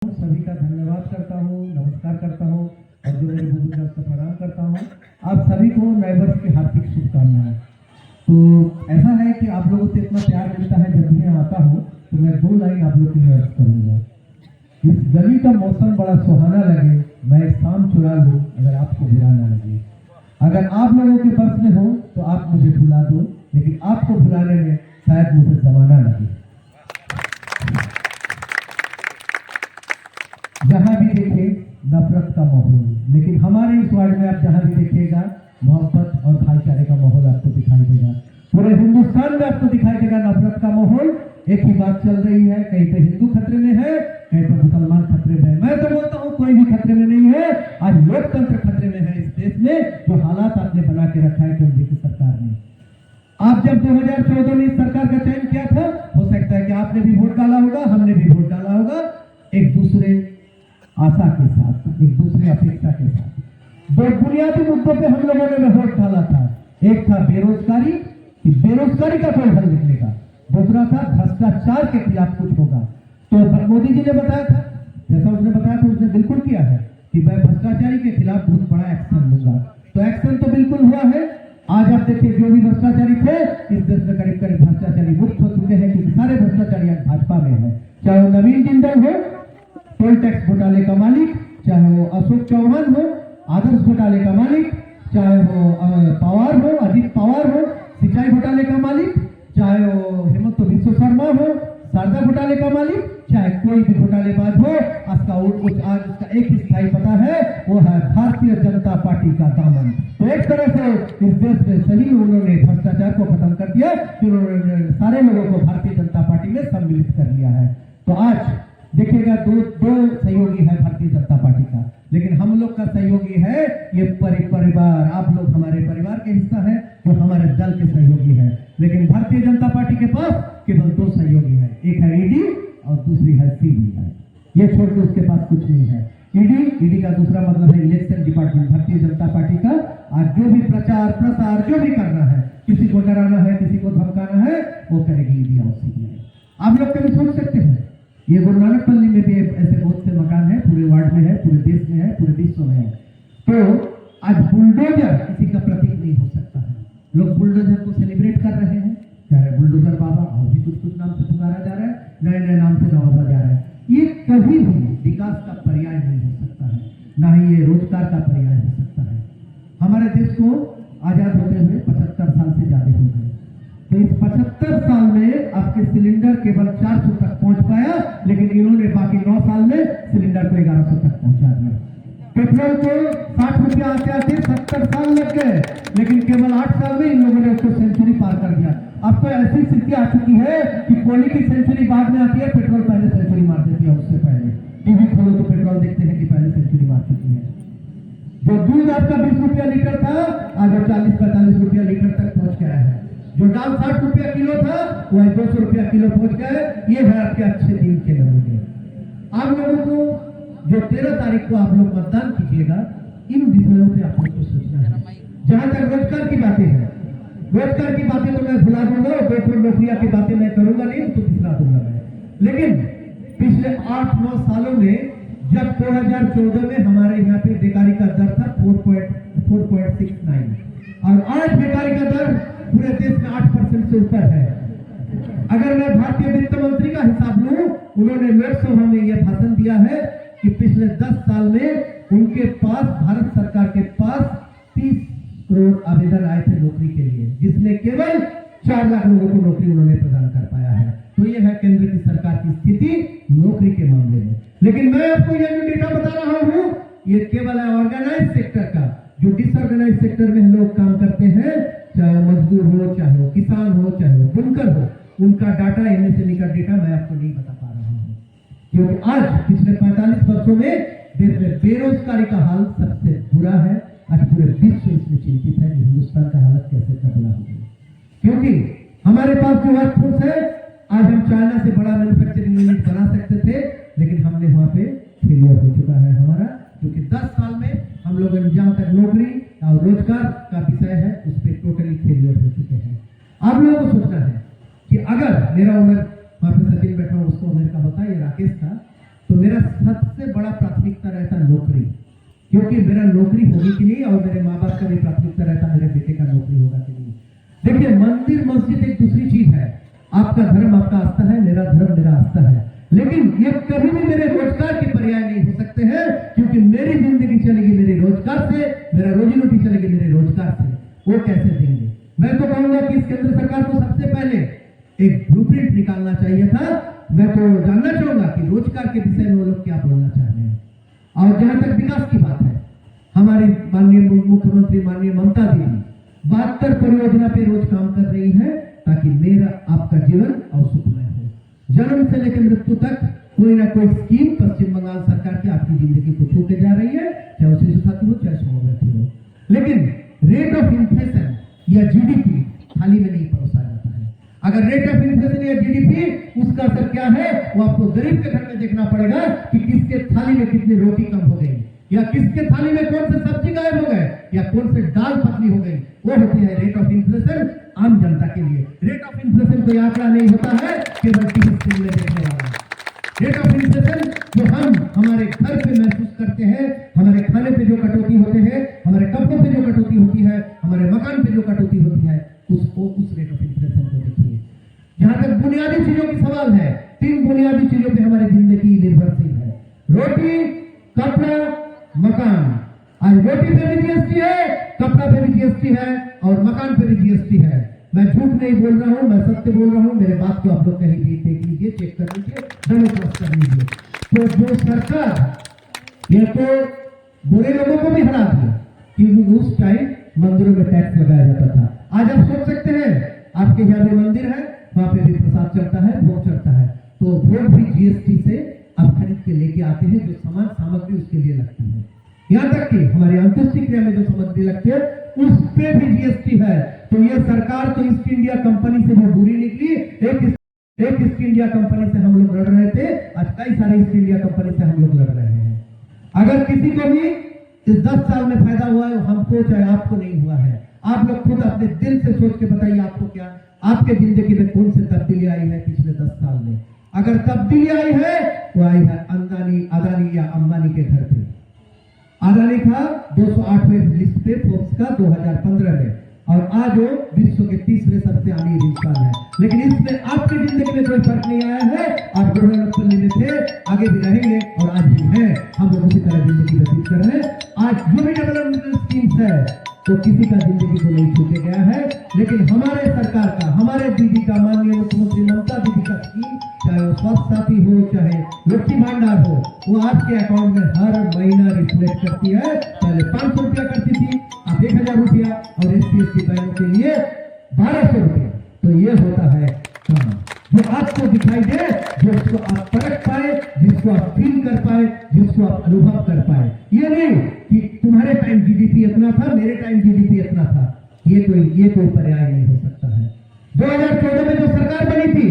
सभी का धन्यवाद करता हूँ, नमस्कार करता हूँ और जो मेरे बुजुर्ग को प्रणाम करता हूँ। आप सभी को नए वर्ष की हार्दिक शुभकामनाएं। तो ऐसा है कि आप लोगों से इतना प्यार मिलता है, जब मैं आता हूँ तो मैं 2 लाइन आप लोग के लिए अर्ज करूंगा। इस गली का मौसम बड़ा सुहाना लगे, मैं एक शाम चुरा लूं अगर आपको बुरा ना लगे। अगर आप लोगों के बस में हो तो आप मुझे भुला दो, लेकिन आपको भुलाने में शायद मुझे जमाना लगे। जहां भी देखे नफरत का माहौल, लेकिन हमारे इस वार्ड में आप जहां भी देखिएगा मोहब्बत और भाईचारे का माहौल आपको दिखाई देगा। पूरे हिंदुस्तान में आपको दिखाई देगा नफरत का माहौल। एक ही बात चल रही है, कहीं पे हिंदू खतरे में है, कहीं पे मुसलमान खतरे में है। मैं तो बोलता हूँ कोई भी खतरे में नहीं है। आज लोकतंत्र खतरे में है इस देश में, जो हालात आपने बना के रखा है केंद्र की सरकार ने। आप जब 2014 में इस सरकार का चयन किया था, हो सकता है कि आपने भी वोट डाला होगा, हमने भी वोट डाला होगा, एक दूसरे आशा के साथ, एक दूसरे अपेक्षा के साथ। 2 बुनियादी मुद्दों पे हम लोगों ने वोट डाला था। एक था बेरोजगारी, कि बेरोजगारी का कोई हल निकलेगा। दूसरा था भ्रष्टाचार के खिलाफ कुछ होगा। तो मोदी जी ने बताया था, जैसा उसने बताया था उसने बिल्कुल किया है कि मैं भ्रष्टाचारी के खिलाफ बहुत बड़ा एक्शन लूंगा। तो एक्शन तो बिल्कुल हुआ है। आज आप देखिए जो भी भ्रष्टाचारी थे इस देश में करीब करीब भ्रष्टाचारी मुक्त हो चुके हैं, क्योंकि सारे भ्रष्टाचारी आज भाजपा में है। चाहे वो नवीन जिंदल हो, टोल टैक्स घोटाले का मालिक, चाहे वो अशोक चौहान हो, आदर्श घोटाले का मालिक, चाहे वो पवार हो, अजीत पवार हो, सिंचाई घोटाले का मालिक, चाहे वो हेमंत बिस्व शर्मा हो, शारदा घोटाले का मालिक, चाहे कोई भी घोटालेबाज हो, आज इसका एक ही स्थायी पता है, वो है भारतीय जनता पार्टी का दामन। तो एक तरह से इस देश में सही उन्होंने भ्रष्टाचार को खत्म कर दिया, फिर उन्होंने सारे लोगों को भारतीय जनता पार्टी में सम्मिलित कर लिया है। तो आज देखिएगा दो सहयोगी है भारतीय जनता पार्टी का, लेकिन हम लोग का सहयोगी है ये परिवार। आप लोग हमारे परिवार के हिस्सा है, जो हमारे दल के सहयोगी है। लेकिन भारतीय जनता पार्टी के पास केवल 2 सहयोगी है, एक है ईडी और दूसरी है सीबीआई। ये छोड़ के उसके पास कुछ नहीं है। ईडी का दूसरा मतलब है election department Bharatiya Janata party का। आज जो भी प्रचार प्रसार जो भी करना है, किसी को डराना है, किसी को धमकाना है, वो करेगी ईडी और सीबीआई। आप लोग कभी सोच सकते हैं, ये गुरु नानक पल्ली में भी ऐसे बहुत से मकान है, पूरे वार्ड में है, पूरे देश में है, पूरे विश्व में है। तो आज बुलडोजर किसी का प्रतीक नहीं हो सकता है। लोग बुलडोजर को सेलिब्रेट कर रहे हैं, कह रहे बुलडोजर बाबा, और भी कुछ नाम से पुकारा जा रहा है, नए नाम से नवाजा जा रहा है। ये कभी भी विकास का पर्याय नहीं हो सकता है, ना ही ये रोजगार का पर्याय हो सकता है। हमारे देश को आजाद होते हुए 75 साल से ज्यादा हो गए। तो इस 75 साल में आपके सिलेंडर केवल 400 तक पहुंच पाया, लेकिन इन्होंने बाकी 9 साल में सिलेंडर को 1100 तक पहुंचा दिया। पेट्रोल को 60 रुपया आते आते 70 साल लग गए, लेकिन केवल 8 साल में इन लोगों ने उसको सेंचुरी पार कर दिया। अब तो ऐसी स्थिति आ चुकी है कि कोयले की सेंचुरी बाद में आती है, पेट्रोल पहले सेंचुरी मार देती है। उससे पहले टीवी खोलो तो पेट्रोल देखते हैं कि पहले सेंचुरी मार चुकी है। जो दूध आपका 20 रुपया लीटर था, आज 40-45 रुपया लीटर तक पहुंच गया है। जो दाल 60 रुपया किलो था, वह 200 रुपया किलो पहुंच गए। ये है आपके अच्छे दिन के नमूने। आप लोगों को जो 13 तारीख को आप लोग मतदान कीजिएगा, इन विषयों पे आप लोग को सोचना है। जहां तक रोजगार की बातें हैं, रोजगार की बातें तो मैं भुला दूंगा, 2 नौकरियां की बातें मैं करूंगा नहीं, तो बिसरा दूंगा मैं। लेकिन पिछले 8-9 सालों में जब 2014 में हमारे यहाँ पे बेकारी का दर था 4.69 और आज बेकारी का दर पूरे देश में 8% से ऊपर है। अगर मैं भारतीय वित्त मंत्री का हिसाब लूं, उन्होंने लोकसभा में यह भाषण दिया है कि पिछले 10 साल में उनके पास, भारत सरकार के पास 30 करोड़ आवेदन आए थे नौकरी के लिए, जिसमें केवल 4 लाख लोगों को नौकरी उन्होंने प्रदान कर पाया है। तो यह है केंद्र की सरकार की स्थिति नौकरी के मामले में। लेकिन मैं आपको यह जो डेटा बता रहा हूं, ये केवल है ऑर्गेनाइज सेक्टर का। जो डिसऑर्गेनाइज सेक्टर में लोग काम करते हैं, चाहे मजदूर हो, चाहे वो किसान हो, चाहे वो बुनकर हो, उनका डाटा, एमएसएमई का डेटा मैं आपको नहीं बता पा रहा हूं, क्योंकि आज पिछले 45 वर्षों में देश में बेरोजगारी का हाल सबसे बुरा है। आज पूरे विश्व इसमें चिंतित है कि हिंदुस्तान का हालत कैसे तगड़ा हो गया, क्योंकि हमारे पास जो वर्कफोर्स है, आज हम चाइना से बड़ा मैन्युफैक्चरिंग यूनिट बना सकते थे, लेकिन हमने वहां पे फेलियर हो चुका है हमारा, क्योंकि 10 साल में हम लोगों ने जहां तक नौकरी और रोजगार का विषय है उस पर टोटली फेलियर हो चुके हैं। आप लोगों को सोचना है कि अगर मेरा उम्र, वहां पे सचिन बैठा उसको उम्र का होता, ये राकेश था, तो मेरा नौकरी, क्योंकि मेरा नौकरी होगी कि नहीं, और मेरे माँ बाप का भी प्राथमिकता रहता मेरे बेटे का नौकरी होगा कि नहीं। देखिए, मंदिर मस्जिद एक दूसरी चीज है, आपका धर्म आपका आस्था है, मेरा धर्म मेरा आस्था है, लेकिन ये कभी भी मेरे रोजगार के पर्याय नहीं हो सकते हैं, क्योंकि मेरी जिंदगी चलेगी मेरे रोजगार से, मेरा रोजी रोटी चलेगी मेरे रोजगार से। वो कैसे देंगे? मैं तो कहूंगा कि इस केंद्र सरकार को सबसे पहले एक ब्लूप्रिंट निकालना चाहिए था। मैं तो जानना चाहूंगा कि रोजगार के विषय में वो लोग क्या बोलना चाह रहे हैं। और जहां तक विकास की बात है, हमारी माननीय मुख्यमंत्री माननीय ममता दीदी 72 परियोजना पे रोज काम कर रही है, ताकि मेरा आपका जीवन और सुखमय हो। जन्म से लेकर मृत्यु तक कोई ना कोई स्कीम पश्चिम बंगाल सरकार की आपकी जिंदगी को छू के जा रही है, चाहे वो शिशु साथी हो, चाहे सोमवती हो। लेकिन रेट ऑफ इन्फ्लेशन या जीडीपी थाली में नहीं परोसा जाता है। अगर रेट ऑफ इन्फ्लेशन या जीडीपी, उसका असर क्या है वो आपको गरीब के घर में देखना पड़ेगा कि किसके थाली में कितनी रोटी कम हो गई, या किसके थाली में कौन से सब्जी गायब हो गए, या कौन से दाल पतली हो गई। वो होती है रेट ऑफ इन्फ्लेशन आम जनता के लिए। रेट ऑफ इन्फ्लेशन कोई आंकड़ा नहीं होता है केवल टीवी स्क्रीन में देखने वाला। रेट ऑफ इन्फ्लेशन जो हम हमारे घर पे महसूस करते हैं, हमारे खाने पे जो कटौती होते हैं, हमारे कपड़ों पे जो कटौती होती है, हमारे मकान पे जो कटौती होती है, उसको उस रेट ऑफ इन्फ्लेशन को देखिए। जहां तक बुनियादी चीजों की सवाल है, 3 बुनियादी चीजों पे हमारी जिंदगी निर्भरशील है, रोटी, कपड़ा, मकान। आज रोटी पे भी जीएसटी है, कपड़ा पे भी जीएसटी है, और मकान पे भी जीएसटी है। मैं झूठ नहीं बोल रहा हूं, मैं सत्य बोल रहा हूं। मेरे बात को आप लोग कहीं भी देख लीजिए, चेक कर लीजिए, डबल क्रॉस कर लीजिए। तो जो सरकार ये तो बुरे लोगों को भी हरा दिया, क्योंकि उस टाइम मंदिरों में टैक्स लगाया जाता था। आज आप सोच सकते हैं, आपके यहाँ भी मंदिर है, वहां पे भी प्रसाद चढ़ता है, भोग चढ़ता है, तो भोग भी जीएसटी से आप खरीद के लेके आते हैं। जो सामान सामग्री उसके लिए लगती है, यहाँ तक कि हमारी अंत्येष्टि क्रिया में जो सामग्री लगती है उस पे भी जीएसटी है। तो ये सरकार तो ईस्ट इंडिया कंपनी से भी बुरी निकली। एक ईस्ट इंडिया कंपनी से हम लोग लड़ रहे थे, आज कई सारे ईस्ट इंडिया कंपनी से हम लोग लड़ रहे हैं। अगर किसी को भी इस 10 साल में फायदा हुआ है, हमको चाहे आपको नहीं हुआ है। आप लोग खुद अपने दिल से सोच के बताइए, आपको क्या, आपके जिंदगी में कौन सी तब्दीली आई है पिछले 10 साल में? अगर तब्दीली आई है, वो आई है अदानी या अंबानी के घर पे। अदानी था 208वें लिस्ट पे फोर्ब्स का 2015 में, और आज वो विश्व के 30वें सबसे अमीर इंसान है। लेकिन इसमें आपकी जिंदगी में कोई फर्क नहीं आया है। आप गुरुनानकपल्ली में थे, आगे भी रहेंगे, और आज भी है। हम लोग उसी तरह जिंदगी व्यतीत कर रहे हैं। आज जो भी डेवलपमेंट स्कीम्स है तो किसी का जिंदगी को नहीं छूटे गया है, लेकिन हमारे सरकार का, हमारे दीदी का, माननीय मुख्यमंत्री ममता दीदी का स्कीम, चाहे वो स्वास्थ्य साथी हो, चाहे लक्ष्मी भंडार हो, वो आपके अकाउंट में हर महीना रिफ्लेक्ट करती है। पहले 500 रुपया करती थी, अब 1000 रुपया, और SC/ST बहनों के लिए 1200 रुपया। तो ये होता है काम जो आपको दिखाई दे, जिसको आप परख पाए, जिसको आप फील कर पाए, जिसको आप अनुभव कर पाए। ये नहीं कि तुम्हारे टाइम जीडीपी इतना था, मेरे टाइम जीडीपी इतना था। ये कोई पर्याय नहीं हो सकता है। 2014 में जो सरकार बनी थी,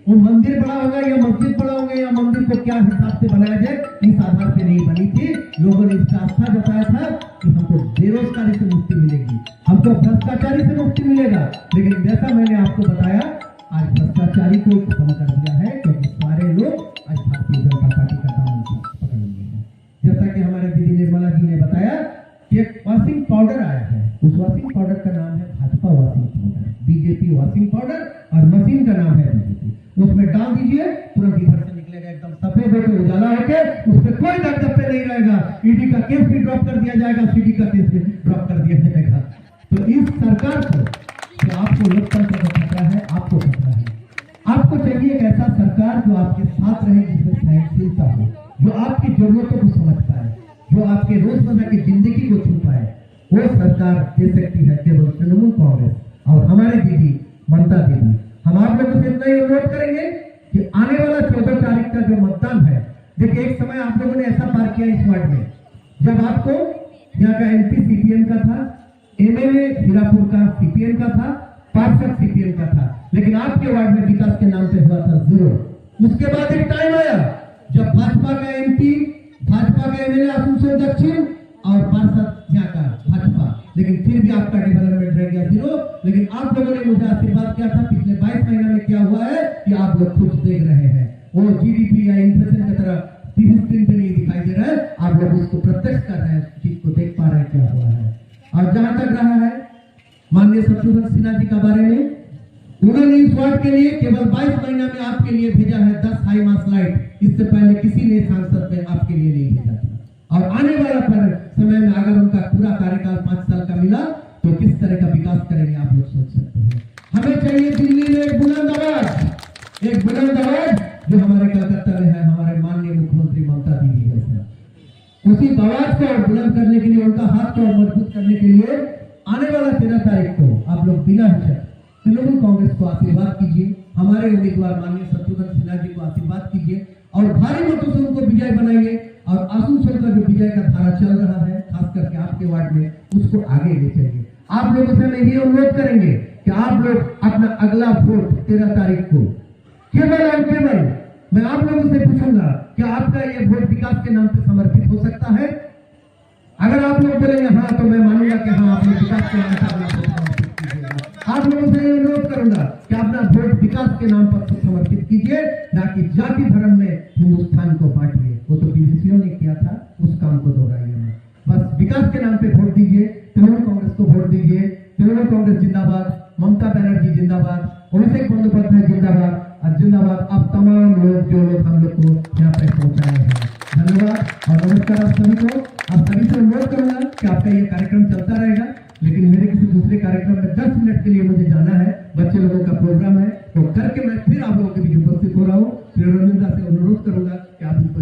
वो मंदिर बड़ा होगा या मस्जिद बड़ा होगा या मंदिर को क्या हिसाब से बनाया जाए, इस आधार पे नहीं बनी थी। लोगों ने इसका आस्था जताया था कि हमको बेरोजगारी से मुक्ति मिलेगी, हमको भ्रष्टाचारी से मुक्ति मिलेगा। लेकिन जैसा मैंने आपको बताया, आज भ्रष्टाचारी को खत्म कर दिया है, क्योंकि सारे लोग आज भारतीय जनता पार्टी का दामन पकड़ लिए हैं। जैसा कि हमारे दीदी निर्मला जी ने बताया कि एक वॉशिंग पाउडर आया है, उस वॉशिंग पाउडर का नाम है Bhajpa washing powder, BJP washing powder, और मशीन का नाम है बीजेपी। उसमें डाल दीजिए, तुरंत इधर से निकलेगा एकदम सफेद होकर, उजाला होकर, उस पर कोई दाग धब्बे नहीं रहेगा। ईडी का केस भी ड्रॉप कर दिया जाएगा, सीडी का केस भी ड्रॉप कर दिया जाएगा। तो इस सरकार को, जो आपको लोकतंत्र का खतरा है, आपको खतरा है। आपको चाहिए एक ऐसा सरकार जो आपके साथ रहे, जिसमें सहनशीलता हो, जो आपकी जरूरतों को समझ पाए, जो आपके रोजमर्रा की जिंदगी को छू पाए। वो सरकार दे सकती है केवल तृणमूल कांग्रेस और हमारे दीदी ममता दीदी। हम आप लोगों से इतना ही अनुरोध करेंगे कि आने वाला 14 तारीख का जो मतदान है, देखिए एक समय आप लोगों ने ऐसा पार किया इस वार्ड में, जब आपको यहाँ का MP CPM का था, MLA हीरापुर का CPM का था, पार्षद CPM का था, लेकिन आपके वार्ड में विकास के नाम से हुआ था 0। उसके बाद एक टाइम आया जब भाजपा का MP, भाजपा का MLA आसनसोल दक्षिण और पार्षद यहाँ का भाजपा, लेकिन फिर भी आपका डेवलपमेंट रह गया 0। लेकिन आप लोगों ने मुझे आशीर्वाद किया था। पिछले 22 महीने में क्या हुआ है कि आप लोग कुछ देख रहे हैं। वो GDP या इन्फ्लेशन की तरह टीवी स्क्रीन पे नहीं दिखाई दे रहा है, आप लोग उसको प्रत्यक्ष कर रहे हैं, उस चीज को देख पा रहे हैं क्या हुआ है। और जहां तक रहा है माननीय शत्रुघ्न सिन्हा जी का बारे में, उन्होंने इस वार्ड के लिए केवल 22 महीना में आपके लिए भेजा है 10 हाई मास लाइट। इससे पहले किसी ने सांसद ने आपके लिए नहीं भेजा था। और आने वाला समय में अगर उनका पूरा कार्यकाल 5 साल का मिला तो किस तरह का विकास करेंगे आप लोग सोच सकते हैं। हमें चाहिए दिल्ली में एक बुलंद आवाज जो हमारे कलकत्ता में है, हमारे माननीय मुख्यमंत्री ममता दीदी है। उसी आवाज को बुलंद करने के लिए, उनका हाथ को मजबूत करने के लिए आने वाला 13 तारीख को आप लोग बिना हिचक तृणमूल कांग्रेस को आशीर्वाद कीजिए, हमारे उम्मीदवार माननीय शत्रुघ्न सिन्हा जी को आशीर्वाद कीजिए और भारी मतों से उनको विजय बनाइए। और आसनसोल का जो विजय का धारा चल रहा है खास करके आपके वार्ड में, उसको आगे ले चलिए। आप लोगों से मैं ये अनुरोध करेंगे कि आप लोग अपना अगला वोट 13 तारीख को केवल और केवल मैं आप लोगों से पूछूंगा क्या आपका ये वोट विकास के नाम पे समर्पित हो सकता है? अगर आप लोग बोलेंगे हाँ, तो मैं मानूंगा कि हाँ, आप लोग विकास के नाम पर समर्पित कीजिएगा। आप लोगों से अनुरोध करूंगा कि अपना वोट विकास के नाम पर समर्पित कीजिए, ना कि जाति धर्म में हिंदुस्तान को बांटिए। वो तो बीजेपीओ ने किया था, उस काम को दोहराइए। बस विकास के नाम पे वोट दीजिए, तृणमूल कांग्रेस को वोट दीजिए। तृणमूल कांग्रेस जिंदाबाद, ममता बनर्जी जिंदाबाद, अभिषेक बंदोपाध्याय जिंदाबाद और जिंदाबाद आप तमाम लोग जो लोग हम लोग को यहाँ पे पहुंचाए हैं। धन्यवाद और नमस्कार आप सभी को। आप सभी से अनुरोध करूंगा कि आपका ये कार्यक्रम चलता रहेगा, लेकिन मेरे किसी दूसरे कार्यक्रम में 10 मिनट के लिए मुझे जाना है, बच्चे लोगों का प्रोग्राम है, तो करके मैं फिर आप लोगों के बीच उपस्थित हो रहा हूँ। श्री रविंद्र से अनुरोध करूंगा कि आप इसको